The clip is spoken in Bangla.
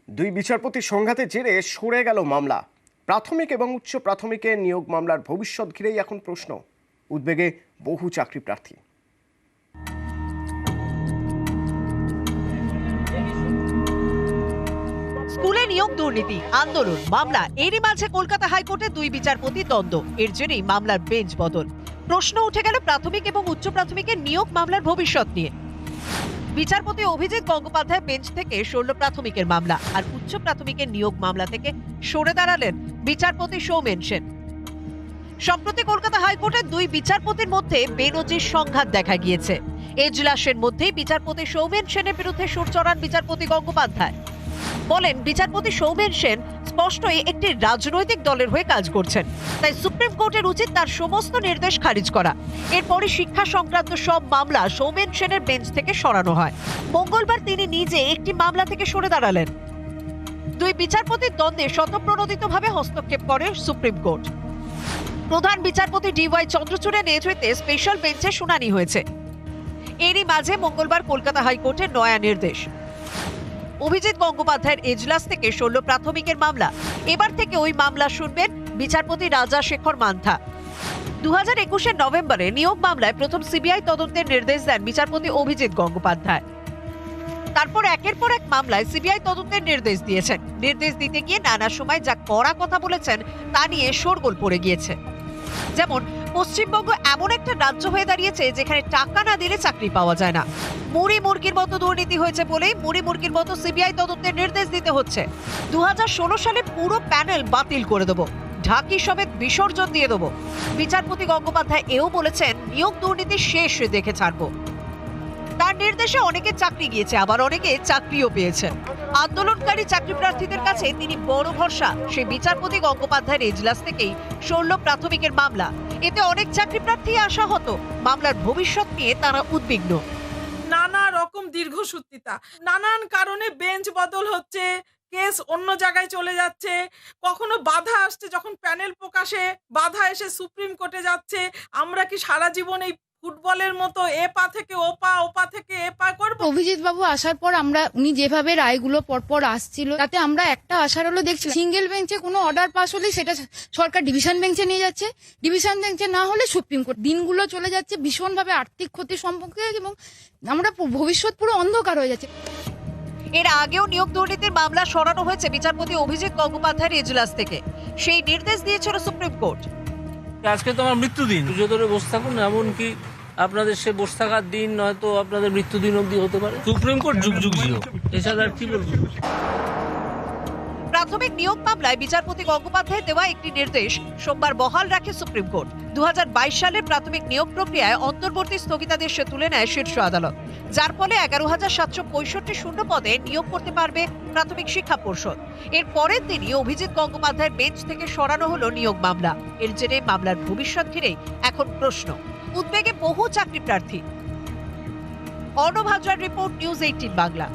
দুই বিচারপতির সংঘাতের জেরে সরে গেল মামলা। প্রাথমিক এবং উচ্চ প্রাথমিকে নিয়োগ মামলার ভবিষ্যৎ ঘিরেই এখন প্রশ্ন, উদ্বেগে বহু চাকরি প্রার্থী। স্কুলে নিয়োগ দুর্নীতি আন্দোলন মামলা, এরই মাঝে কলকাতা হাইকোর্টে দুই বিচারপতি দ্বন্দ্ব। এর জেরেই মামলার বেঞ্চ বদল। প্রশ্ন উঠে গেল প্রাথমিক এবং উচ্চ প্রাথমিকের নিয়োগ মামলার ভবিষ্যৎ নিয়ে। বিচারপতি অভিজিৎ গঙ্গোপাধ্যায় বেঞ্চ থেকে সরল প্রাথমিকের মামলা, আর উচ্চ প্রাথমিকের নিয়োগ মামলা থেকে সরে দাঁড়ালেন বিচারপতি সৌমেন সেন। সম্প্রতি কলকাতা হাইকোর্টের দুই বিচারপতির মধ্যে বেনজির সংঘাত দেখা গিয়েছে। এজলাসের মধ্যেই বিচারপতি সৌমেন সেনের বিরুদ্ধে সুর চড়ান বিচারপতি গঙ্গোপাধ্যায়। বলেন, বিচারপতি সৌমেন সেন স্পষ্টই একটি রাজনৈতিক দলের হয়ে কাজ করছেন, তাই সুপ্রিম কোর্টের উচিত তার সমস্ত নির্দেশ খারিজ করা। এরপরই শিক্ষা সংক্রান্ত সব মামলা সৌমেন সেনের বেঞ্চ থেকে সরানো হয়। মঙ্গলবার তিনি নিজে একটি মামলা থেকে সরে দাঁড়ালেন। দুই বিচারপতির দ্বন্দ্বে স্বতঃপ্রণোদিতভাবে হস্তক্ষেপ করে সুপ্রিম কোর্ট। প্রধান বিচারপতি DY চন্দ্রচূড়ের নেতৃত্বে স্পেশাল বেঞ্চে শুনানি হয়েছে। এরই মাঝে মঙ্গলবার কলকাতা হাইকোর্টের নয়া নির্দেশ। অভিজিৎ গঙ্গোপাধ্যায়ের এজলাস থেকে সরল প্রাথমিকের মামলা। এবার থেকে ওই মামলা শুনবেন বিচারপতি রাজাশেখর মান্থা। 2021 নভেম্বরে নিয়োগ মামলায় প্রথম CBI তদন্তের নির্দেশ দেন বিচারপতি অভিজিৎ গঙ্গোপাধ্যায়। তারপর একের পর এক মামলায় CBI তদন্তের নির্দেশ দিয়েছেন। নির্দেশ দিতে গিয়ে নানা সময় যা কড়া কথা বলেছেন তা নিয়ে শোরগোল পড়ে গিয়েছে। যেমন, পশ্চিমবঙ্গ এমন একটা রাজ্য হয়ে দাঁড়িয়েছে যেখানে টাকা না দিলে চাকরি পাওয়া যায় না। মুড়ি মুরগির মতো দুর্নীতি হয়েছে বলেই মুড়ি মুরগির মতো CBI তদন্তের নির্দেশ দিতে হচ্ছে। 2016 সালে পুরো প্যানেল বাতিল করে দেবো, ঢাকি সমেত বিসর্জন দিয়ে দেবো। বিচারপতি গঙ্গোপাধ্যায় এও বলেছেন, নিয়োগ দুর্নীতি শেষ দেখে ছাড়বো। তার নির্দেশে অনেকে চাকরি গিয়েছে, আবার অনেকে চাকরিও পেয়েছে। আন্দোলনকারী চাকরি প্রার্থীদের কাছে তিনি বড় ভরসা। সেই বিচারপতি গঙ্গোপাধ্যায়ের এজলাস থেকেই সরল প্রাথমিকের মামলা। এতে অনেক চাকরি প্রার্থী আশাহত। মামলার ভবিষ্যৎ নিয়ে তারা উদ্বিগ্ন। নানা রকম দীর্ঘসূত্রিতা, নানান কারণে বেঞ্চ বদল হচ্ছে, কেস অন্য জায়গায় চলে যাচ্ছে, কখনো বাধা আসছে, যখন প্যানেল প্রকাশে বাধা এসে সুপ্রিম কোর্টে যাচ্ছে। আমরা কি সারা জীবন এই ফুটবলের মতো এ পা থেকে ও পা, ও পা থেকে এ পা করবো? অভিজিৎ বাবু আসার পর উনি যেভাবে রায়গুলো পরপর আসছিল, তাতে আমরা একটা আশার হলো দেখছি সিঙ্গেল বেঞ্চে কোনো অর্ডার পাস হলে সেটা সরকার ডিভিশন বেঞ্চে নিয়ে যাচ্ছে, ডিভিশন বেঞ্চে না হলে সুপ্রিম কোর্ট। দিনগুলো চলে যাচ্ছে ভীষণভাবে আর্থিক ক্ষতির সম্পর্কে, এবং আমরা ভবিষ্যৎ পুরো অন্ধকার হয়ে যাচ্ছে। এর আগেও নিয়োগ দুর্নীতির মামলা সরানো হয়েছে বিচারপতি অভিজিৎ গঙ্গোপাধ্যায়ের এজলাস থেকে। সেই নির্দেশ দিয়েছিল সুপ্রিম কোর্ট। আজকে তো আমার মৃত্যুদিন, পুজো ধরে বসে থাকুন, এমনকি আপনাদের সে বসে থাকার দিন নয়তো আপনাদের মৃত্যুদিন অবধি হতে পারে। সুপ্রিম কোর্ট যুগ যুগ জিও, এছাড়া আর কি বলবো। প্রাথমিক নিয়োগ মামলায় বিচারপতি গঙ্গোপাধ্যায় দেওয়া একটি নির্দেশ সোমবার বহাল রাখে সুপ্রিম কোর্ট। 2022 সালের প্রাথমিক নিয়োগ প্রক্রিয়ায় অন্তর্বর্তী স্থগিতাদেশ তুলে নেয় শীর্ষ আদালত, যার ফলে 11,765 শূন্য পদে নিয়োগ করতে পারবে প্রাথমিক শিক্ষা পর্ষদ। এর পরের দিনই অভিজিৎ গঙ্গোপাধ্যায়ের বেঞ্চ থেকে সরানো হলো নিয়োগ মামলা। এর জেরে মামলার ভবিষ্যৎ ঘিরে এখন প্রশ্ন, উদ্বেগে বহু চাকরি প্রার্থী। অর্ণব হাজরার রিপোর্ট, নিউজ 18 বাংলা।